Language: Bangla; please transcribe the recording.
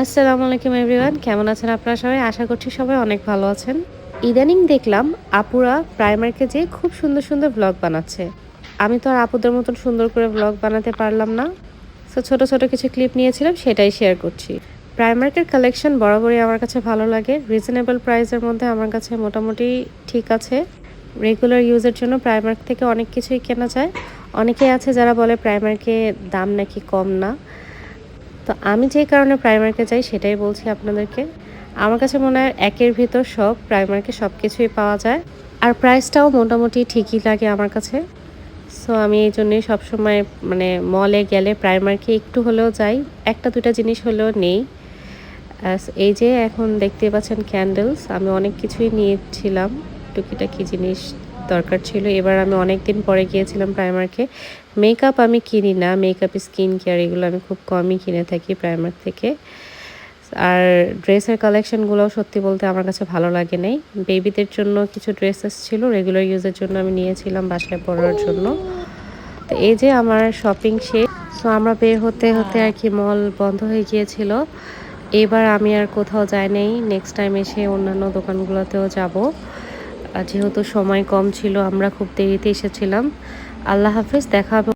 আসসালামু আলাইকুম এভরিওয়ান, কেমন আছেন আপনারা সবাই? আশা করছি সবাই অনেক ভালো আছেন। ইদানিং দেখলাম আপুরা প্রাইমার্কে যেয়ে খুব সুন্দর সুন্দর ভ্লগ বানাচ্ছে। আমি তো আর আপুদের মতন সুন্দর করে ভ্লগ বানাতে পারলাম না। সো ছোট ছোট কিছু ক্লিপ নিয়েছিলাম, সেটাই শেয়ার করছি। প্রাইমার্কের কালেকশন বরাবরই আমার কাছে ভালো লাগে। রিজনেবল প্রাইসের মধ্যে আমার কাছে মোটামুটি ঠিক আছে। রেগুলার ইউজের জন্য প্রাইমার্ক থেকে অনেক কিছুই কেনা যায়। অনেকেই আছে যারা বলে প্রাইমার্কে দাম নাকি কম না। তো আমি যে কারণে প্রাইমার্কে যাই সেটাই বলছি আপনাদেরকে। আমার কাছে মনে হয় একের ভিতর সব, প্রাইমার্কে সব কিছুই পাওয়া যায়। আর প্রাইসটাও মোটামুটি ঠিকই লাগে আমার কাছে। সো আমি এই জন্যই সবসময় মানে মলে গেলে প্রাইমার্কে একটু হলেও যাই। একটা দুটা জিনিস হলেও নেই। এই যে এখন দেখতে পাচ্ছেন ক্যান্ডেলস, আমি অনেক কিছুই নিয়েছিলাম। টুকিটাকি জিনিস দরকার ছিল। এবার আমি অনেক দিন পরে গিয়েছিলাম প্রাইমার্কে। মেকআপ আমি কিনি না, মেকআপ স্কিন কেয়ার এগুলো আমি খুব কমই কিনে থাকি প্রাইমার্ক থেকে। আর ড্রেসের কালেকশনগুলোও সত্যি বলতে আমার কাছে ভালো লাগে নাই। বেবিদের জন্য কিছু ড্রেসেস ছিল, রেগুলার ইউজের জন্য আমি নিয়েছিলাম বাসায় পরার জন্য। তো এই যে আমার শপিং শেষ। সো আমরা বের হতে হতে আর কি মল বন্ধ হয়ে গিয়েছিল। এবার আমি আর কোথাও যাই নাই। নেক্সট টাইম এসে অন্যান্য দোকানগুলোতেও যাব। যেহেতু সময় কম ছিল, আমরা খুব দেরিতে এসেছিলাম। আল্লাহ হাফেজ, দেখা হবে।